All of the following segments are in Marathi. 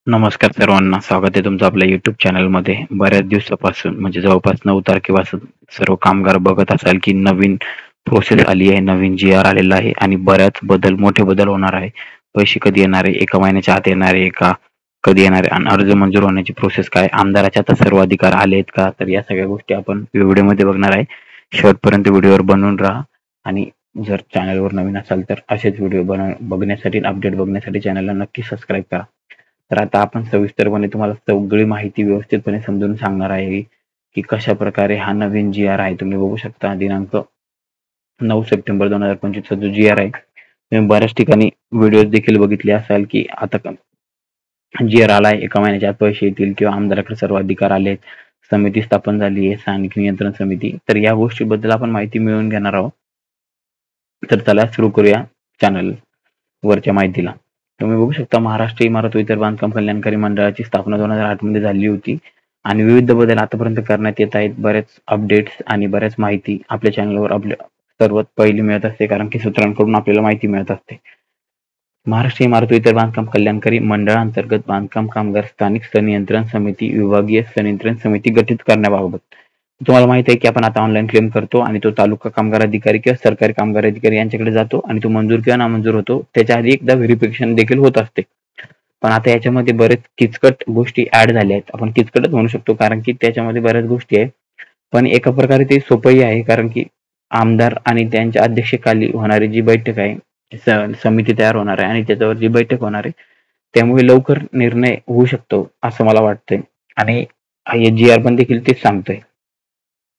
नमस्कार सर्वांना, स्वागत आहे तुमचं आपल्या YouTube चॅनलमध्ये. बऱ्याच दिवसापासून म्हणजे जवळपास 9 तारखेपासून सर्व कामगार बघत असाल की नवीन प्रोसेस आली आहे, नवीन जी-आर आलेला आहे आणि बऱ्याच मोठे बदल होणार आहे. पैसे कधी येणार आहे? 1 महिन्याच्या आत येणार आहे का? कधी येणार आहे? आणि अर्ज मंजूर होण्याची प्रोसेस काय? आमदाराचे आता सर्व अधिकार आले आहेत का? तर या सगळ्या गोष्टी आपण व्हिडिओमध्ये बघणार आहे. शेवटपर्यंत व्हिडिओवर बनवून राहा आणि जर चॅनलवर नवीन असाल तर असेच व्हिडिओ बघण्यासाठी आणि अपडेट बघण्यासाठी चॅनलला नक्की सबस्क्राईब करा. तर आता आपण सविस्तरपणे तुम्हाला सगळी माहिती व्यवस्थितपणे समजून सांगणार आहे की कशा प्रकारे हा नवीन जी-आर आहे. तुम्ही बघू शकता दिनांक 9 सप्टेंबर 2025 जो जी-आर आहे. तुम्ही बऱ्याच ठिकाणी व्हिडिओ देखील बघितले असाल की आता जी-आर आलाय, 1 महिन्याच्या आत पैसे येतील किंवा आमदाराकडे सर्व अधिकार आलेत, समिती स्थापन झाली आहे, स्थानिक नियंत्रण समिती. तर या गोष्टीबद्दल आपण माहिती मिळवून घेणार आहोत. तर चला सुरू करूया चॅनल वरच्या माहितीला. तुम्ही बघू शकता महाराष्ट्र इमारत व इतर बांधकाम कल्याणकारी मंडळाची स्थापना 2008 मध्ये झाली होती आणि विविध बदल आतापर्यंत करण्यात येत आहेत. बरेच अपडेट्स आणि बऱ्याच माहिती आपल्या चॅनलवर सर्वात पहिली मिळत असते, कारण की सूत्रांकडून आपल्याला माहिती मिळत असते. महाराष्ट्र इमारत व इतर बांधकाम कल्याणकारी मंडळांतर्गत बांधकाम कामगार स्थानिक संनियंत्रण समिती, विभागीय संनियंत्रण समिती गठीत करण्याबाबत तुम्हाला माहित आहे की आपण आता ऑनलाईन क्लेम करतो आणि तो तालुका कामगार अधिकारी किंवा सरकारी कामगार अधिकारी यांच्याकडे जातो आणि तो मंजूर किंवा नामंजूर होतो. त्याच्या आधी एकदा व्हेरिफिकेशन देखील होत असते. पण आता याच्यामध्ये बरेच किचकट गोष्टी ऍड झाल्या आहेत. आपण किचकटच म्हणू शकतो, कारण की त्याच्यामध्ये बऱ्याच गोष्टी आहेत. पण एका प्रकारे ते सोपंही आहे, कारण की आमदार आणि त्यांच्या अध्यक्षतेखाली होणारी जी बैठक आहे, समिती तयार होणार आहे आणि त्याच्यावर जी बैठक होणार आहे, त्यामुळे लवकर निर्णय होऊ शकतो असं मला वाटतंय. आणि जी-आर पण देखील तेच सांगतोय.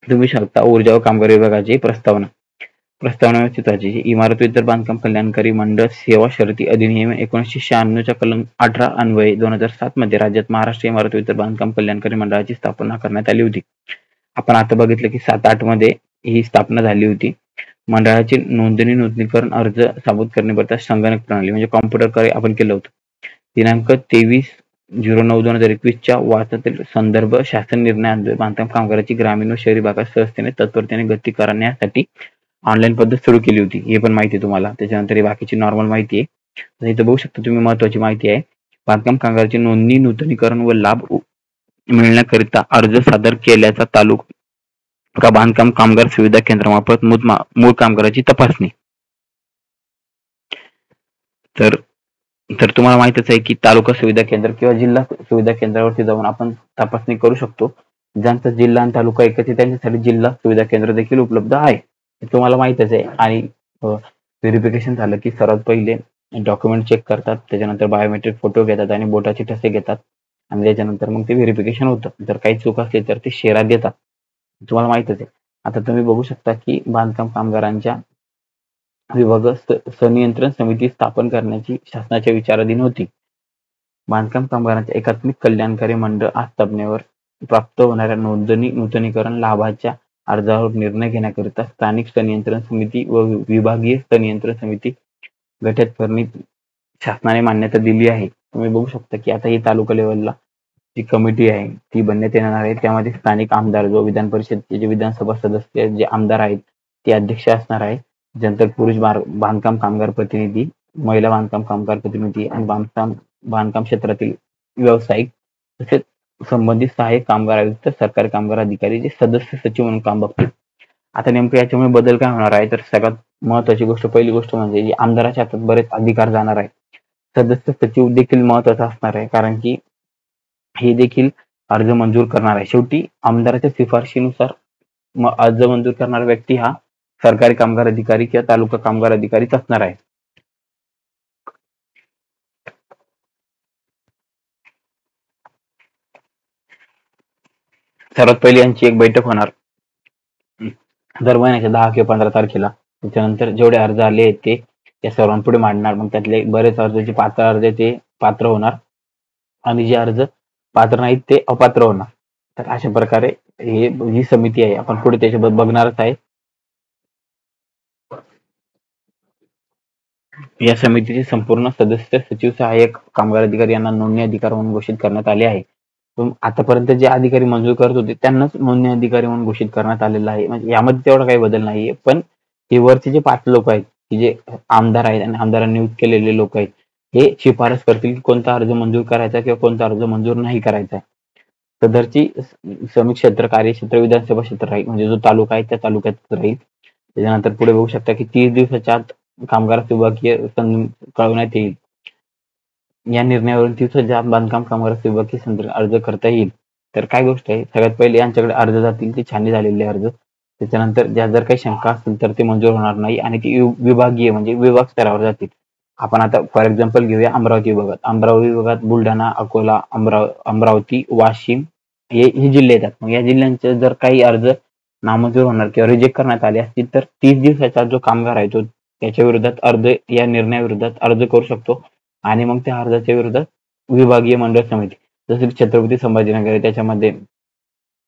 तुम्ही शकता ऊर्जा व कामगार विभागाची प्रस्तावना व्यवस्थिताची इमारत व इतर बांधकाम कल्याणकारी मंडळ सेवा शर्ती अधिनियम 1996 च्या कलम 18 अन्वये 2007 मध्ये राज्यात महाराष्ट्र इमारत व इतर बांधकाम कल्याणकारी मंडळाची स्थापना करण्यात आली होती. आपण आता बघितलं की 7-8 मध्ये ही स्थापना झाली होती. मंडळाची नूतनीकरण अर्ज साबूत करण्याकरता संगणक प्रणाली म्हणजे कॉम्प्युटरद्वारे आपण केलं होतं. दिनांक 23/09/2021 च्या वाचातील संदर्भ शासन निर्णयान्वये बांधकाम कामगाराची ग्रामीण व शहरी भागात सहजतेने तत्परतेने गती करण्यासाठी ऑनलाईन पद्धत सुरू केली होती. हे पण माहिती तुम्हाला. त्याच्यानंतर ही बाकीची नॉर्मल माहिती आहे. इथं बघू शकता तुम्ही, महत्वाची माहिती आहे. बांधकाम कामगाराची नोंदणी, नूतनीकरण व लाभ मिळण्याकरिता अर्ज सादर केल्याचा तालुका बांधकाम कामगार सुविधा केंद्रामार्फत मूळ कामगाराची तपासणी. तर तुम्हाला माहितच आहे की तालुका सुविधा केंद्र किंवा जिल्हा सुविधा केंद्रावरती जाऊन आपण तपासणी करू शकतो. ज्यांचा जिल्हा आणि तालुका एकच आहे त्यांच्यासाठी जिल्हा सुविधा केंद्र देखील उपलब्ध आहे. तुम्हाला माहितच आहे. आणि व्हेरिफिकेशन झालं की सर्वात पहिले डॉक्युमेंट चेक करतात, त्याच्यानंतर बायोमेट्रिक फोटो घेतात आणि बोटाचे ठसे घेतात आणि त्याच्यानंतर मग ते व्हेरिफिकेशन होतं. जर काही चूक असली तर ते शेरा देतात. तुम्हाला माहितच आहे. आता तुम्ही बघू शकता की बांधकाम कामगारांच्या विभाग संनियंत्रण समिती स्थापन करण्याची शासनाच्या विचाराधीन होती. बांधकाम कामगारांच्या एकात्मिक कल्याणकारी मंडळ स्थापनेवर प्राप्त होणाऱ्या नोंदणी, नूतनीकरण लाभाच्या अर्जावर निर्णय घेण्याकरिता स्थानिक संनियंत्रण समिती व विभागीय संनियंत्रण समिती गठीत करण्यास शासनाने मान्यता दिली आहे. तुम्ही बघू शकता की आता ही तालुका लेवलला जी कमिटी आहे ती बनण्यात येणार आहे. त्यामध्ये स्थानिक आमदार, जो विधान परिषदेचे जे विधानसभा सदस्य जे आमदार आहेत ते अध्यक्ष असणार आहे. त्यानंतर पुरुष बांधकाम कामगार प्रतिनिधी, महिला बांधकाम कामगार प्रतिनिधी आणि बांधकाम क्षेत्रातील व्यावसायिक तसेच संबंधित सहाय्यक कामगार आयुक्त, सरकारी कामगार अधिकारी जे सदस्य सचिव म्हणून काम बघतील. आता नेमकं याच्यामुळे बदल काय होणार आहे, तर सगळ्यात महत्वाची गोष्ट, पहिली गोष्ट म्हणजे आमदाराच्या हातात बरेच अधिकार जाणार आहे. सदस्य सचिव देखील महत्वाचा असणार आहे, कारण की हे देखील अर्ज मंजूर करणार आहे. शेवटी आमदाराच्या शिफारशीनुसार अर्ज मंजूर करणारा व्यक्ती हा सरकारी कामगार अधिकारी किंवा तालुका कामगार अधिकारीच असणार आहे. सर्वात पहिली यांची एक बैठक होणार दर महिन्याच्या 10 किंवा 15 तारखेला. त्याच्यानंतर जेवढे अर्ज आले आहेत ते या सर्वांपुढे मांडणार. मग त्यातले बरेच अर्ज जे पात्र अर्ज ते पात्र होणार आणि जे अर्ज पात्र नाहीत ते अपात्र होणार. तर अशा प्रकारे ही समिती आहे, आपण पुढे त्याच्याबद्दल बघणारच आहे. या समितीचे संपूर्ण सदस्य सचिव, सहाय्यक कामगार अधिकारी यांना नोंदणी अधिकार म्हणून घोषित करण्यात आले आहे. आतापर्यंत जे अधिकारी मंजूर करत होते त्यांनाच नोंदणी अधिकारी म्हणून घोषित करण्यात आलेलं आहे. म्हणजे यामध्ये तेवढा काही बदल नाहीये. पण हे वरचे जे 5 लोक आहेत की जे आमदार आहेत आणि आमदारांनी नियुक्त केलेले लोक आहेत, हे शिफारस करतील की कोणता अर्ज मंजूर करायचा किंवा कोणता अर्ज मंजूर नाही करायचा. सदरची श्रमिक क्षेत्र, कार्यक्षेत्र विधानसभा क्षेत्र राहील, म्हणजे जो तालुका आहे त्या तालुक्यात राहील. त्याच्यानंतर पुढे बघू शकता की 30 दिवसाच्या आत कामगारास विभागीय कळवण्यात येईल. या निर्णयावरून 30 दिवसाच्या आत बांधकाम कामगारास विभागीय संदर्भ अर्ज करता येईल. तर काय गोष्ट आहे, सगळ्यात पहिले यांच्याकडे अर्ज जातील ते छाननी झालेले अर्ज. त्याच्यानंतर ज्या जर काही शंका असतील तर ते मंजूर होणार नाही आणि ती विभागीय म्हणजे विभाग स्तरावर जातील. आपण आता फॉर एक्झाम्पल घेऊया अमरावती विभागात. अमरावती विभागात बुलढाणा, अकोला, अमरावती, वाशिम हे जिल्हे येतात. मग या जिल्ह्यांचे जर काही अर्ज नामंजूर होणार किंवा रिजेक्ट करण्यात आले असतील तर 30 दिवसाचा जो कामगार आहे तो त्याच्या विरोधात या निर्णयाविरोधात अर्ज करू शकतो आणि मग त्या अर्जाच्या विरोधात विभागीय मंडळ समिती, जसे की छत्रपती संभाजीनगर आहे त्याच्यामध्ये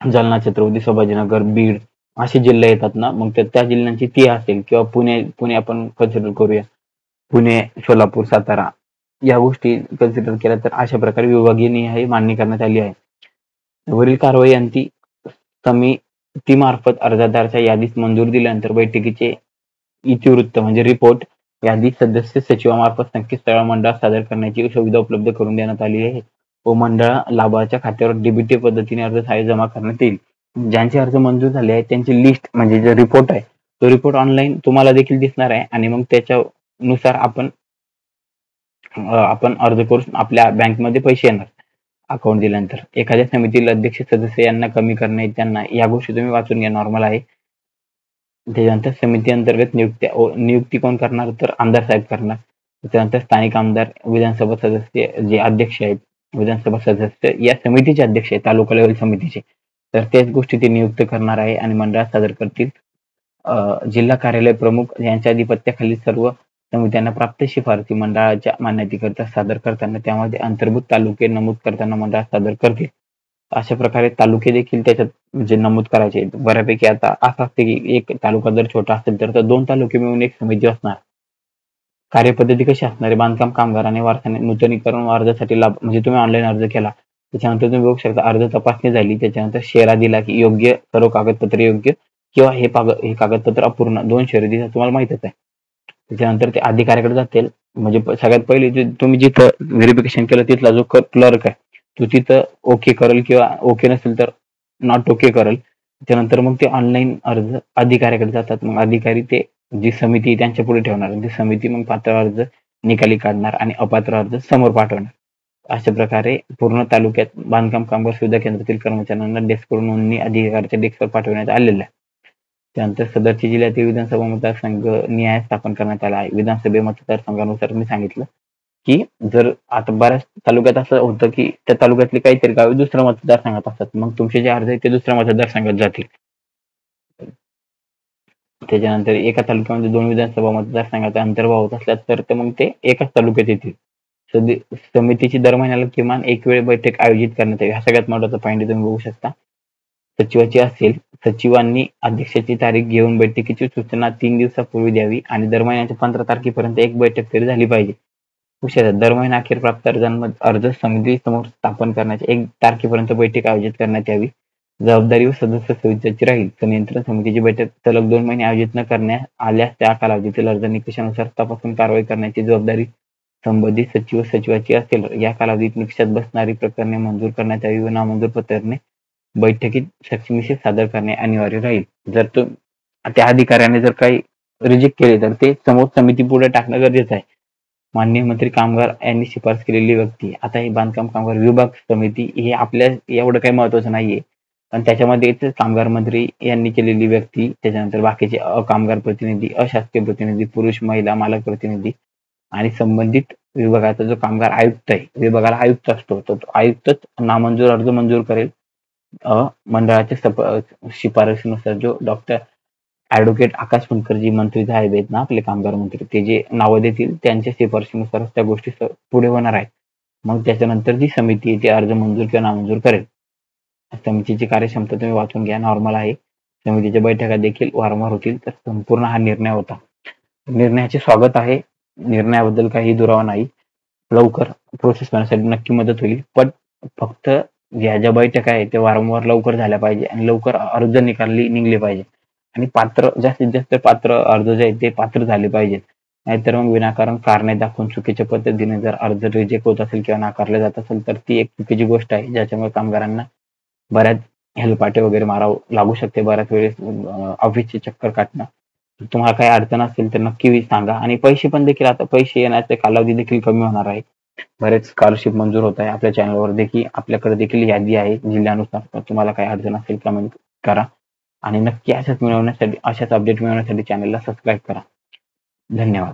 जालना, छत्रपती संभाजीनगर, बीड असे जिल्हे येतात ना, मग त्या जिल्ह्यांची ती असेल किंवा पुणे आपण कन्सिडर करूया, पुणे, सोलापूर, सातारा या गोष्टी कन्सिडर केल्या तर अशा प्रकारे विभागीय निहाय मांडणी करण्यात आली आहे. वरील कारवाई अंती समितीमार्फत अर्जदाराच्या यादीस मंजूर दिल्यानंतर बैठकीचे इतिवृत्त म्हणजे रिपोर्ट यादी सदस्य सचिवामार्फत संकेतस्थळावर मंडळात सादर करण्याची सुविधा उपलब्ध करून देण्यात आली आहे व मंडळा लाभाच्या खात्यावर डीबीटी पद्धतीने अर्ज सहाय्य जमा करण्यात येईल. ज्यांचे अर्ज मंजूर झाले आहेत त्यांची लिस्ट म्हणजे जो रिपोर्ट आहे तो रिपोर्ट ऑनलाईन तुम्हाला देखील दिसणार आहे आणि मग त्याच्यानुसार आपण अर्ज करून आपल्या बँकमध्ये पैसे येणार अकाउंट दिल्यानंतर. एखाद्या समितीला अध्यक्ष सदस्य यांना कमी करणे त्यांना या गोष्टी तुम्ही वाचून घ्या, नॉर्मल आहे. त्याच्यानंतर समिती अंतर्गत नियुक्ती कोण करणार तर आमदार साहेब करणार. त्याच्यानंतर स्थानिक आमदार, विधानसभा सदस्य जे अध्यक्ष आहेत, विधानसभा सदस्य या समितीचे अध्यक्ष आहेत तालुका लेवल समितीचे, तर त्याच गोष्टी ते नियुक्त करणार आहे आणि मंडळात सादर करतील. जिल्हा कार्यालय प्रमुख यांच्या अधिपत्याखाली सर्व समित्यांना प्राप्त शिफारसी मंडळाच्या मान्यतेकरिता सादर करताना त्यामध्ये अंतर्भूत तालुके नमूद करताना मंडळात सादर करतील. अशा प्रकारे तालुके देखील त्याच्यात म्हणजे नमूद करायचे. बऱ्यापैकी आता असं असते की एक तालुका जर छोटा असेल तर 2 तालुके मिळून एक समिती असणार. कार्यपद्धती कशी असणार आहे, बांधकाम कामगाराने वारसाने नूतनीकरण अर्जासाठी लाभ म्हणजे तुम्ही ऑनलाईन अर्ज केला, त्याच्यानंतर तुम्ही बघू शकता अर्ज तपासणी झाली, त्याच्यानंतर शेरा दिला की योग्य सर्व कागदपत्र योग्य किंवा हे कागदपत्र अपूर्ण 2 शेरे दिला तुम्हाला माहितच आहे. त्याच्यानंतर ते अधिकाऱ्याकडे जातील, म्हणजे सगळ्यात पहिले तुम्ही जिथं व्हेरिफिकेशन केलं तिथला जो क्लर्क आहे तो तिथं ओके करेल किंवा ओके नसेल तर नॉट ओके करेल. त्यानंतर मग ते ऑनलाईन अर्ज अधिकाऱ्याकडे जातात. मग अधिकारी ते जी समिती त्यांच्या पुढे ठेवणार आणि ती समिती मग पात्र अर्ज निकाली काढणार आणि अपात्र अर्ज समोर पाठवणार. अशा प्रकारे पूर्ण तालुक्यात बांधकाम कामगार सुविधा केंद्रातील कर्मचाऱ्यांना डेस्कवरून नोंदणी अधिकाऱ्याच्या डेस्कवर पाठवण्यात आलेल्या आहे. त्यानंतर सदरची जिल्ह्यातील विधानसभा मतदारसंघ निहाय स्थापन करण्यात आला आहे. विधानसभा मतदारसंघानुसार मी सांगितलं की जर आता बऱ्याच तालुक्यात असं होतं की त्या तालुक्यातली काहीतरी गावे दुसऱ्या मतदारसंघात असतात, मग तुमचे जे अर्ज आहेत ते दुसऱ्या मतदारसंघात जातील. त्याच्यानंतर एका तालुक्यामध्ये 2 विधानसभा मतदारसंघाचा अंतर्भाव होत असला तर मग ते एकाच तालुक्यात येतील. समितीची दर महिन्याला किमान एक वेळ बैठक आयोजित करण्यात यावी. हा सगळ्यात महत्त्वाचा पॉईंट तुम्ही बघू शकता. सचिवाची असेल, सचिवांनी अध्यक्षाची तारीख घेऊन बैठकीची सूचना 3 दिवसापूर्वी द्यावी आणि दर महिन्याच्या 15 तारखेपर्यंत एक बैठक तरी झाली पाहिजे. दर महिना अखेर प्राप्त अर्ज समिती समोर स्थापन करण्याच्या 1 तारखेपर्यंत बैठक आयोजित करण्यात यावी. जबाबदारी व सदस्य समितीची राहील. नियंत्रण समितीची बैठक सलग 2 महिने आयोजित न करण्यात आल्यास त्या कालावधीतील अर्ज निकषानुसार तपासून कारवाई करण्याची जबाबदारी संबंधित सचिव सचिवाची असेल. या कालावधीत निकषात बसणारी प्रकरणे मंजूर करण्यात यावी व नामंजूर प्रकरणे बैठकीत सक्तीनिशी सादर करणे अनिवार्य राहील. जर त्या अधिकाऱ्याने जर काही रिजेक्ट केले तर ते समोर समिती पुढे टाकणं गरजेचं आहे. माननीय मंत्री कामगार यांनी शिफारस केलेली व्यक्ती, आता ही बांधकाम कामगार विभाग समिती हे आपल्या एवढं काही महत्वाचं नाहीये, पण त्याच्यामध्ये कामगार मंत्री यांनी केलेली व्यक्ती, त्याच्यानंतर बाकीचे कामगार प्रतिनिधी, अशासकीय प्रतिनिधी, पुरुष महिला मालक प्रतिनिधी आणि संबंधित विभागाचा जो कामगार आयुक्त आहे, विभागाला आयुक्त असतो, तो आयुक्तच नामंजूर अर्ज मंजूर करेल. मंडळाच्या शिफारशीनुसार जो डॉक्टर ऍडव्होकेट आकाश फुंडकरजी मंत्री साहेब आहेत ना आपले कामगार मंत्री, ते जे नावं देतील त्यांच्या शिफारशीनुसार त्या गोष्टी पुढे होणार आहेत. मग त्याच्यानंतर जी समिती ती अर्ज मंजूर किंवा नामंजूर करेल. समितीची कार्यक्षमता तुम्ही वाचून घ्या, नॉर्मल आहे. समितीच्या बैठका देखील वारंवार होतील. तर संपूर्ण हा निर्णय होता. निर्णयाचे स्वागत आहे. निर्णयाबद्दल काही दुरावा नाही. लवकर प्रोसेस करण्यासाठी नक्की मदत होईल, पण फक्त ज्या बैठका आहेत ते वारंवार लवकर झाल्या पाहिजे आणि लवकर अर्ज निघले पाहिजे आणि जास्तीत जास्त पात्र अर्ज जे आहेत ते पात्र झाले पाहिजेत. नाहीतर मग विनाकारण कारणे दाखवून चुकीच्या पद्धतीने जर अर्ज रिजेक्ट होत असेल किंवा नाकारले जात असेल तर ती एक चुकीची गोष्ट आहे, ज्याच्यामुळे कामगारांना बऱ्याच हेलपाटे वगैरे मारावं लागू शकते. बऱ्याच वेळेस ऑफिसचे चक्कर काटणं. तुम्हाला काही अडचण असेल तर नक्की सांगा. आणि पैसे पण देखील आता पैसे येण्याचा कालावधी देखील कमी होणार आहे. बरेच स्कॉलरशिप मंजूर होत आहे. आपल्या चॅनलवर देखील आपल्याकडे देखील यादी आहे जिल्ह्यानुसार. तर तुम्हाला काही अडचण असेल कमेंट करा आणि नक्की अशाच अपडेट मिळवण्यासाठी चॅनलला सबस्क्राईब करा. धन्यवाद.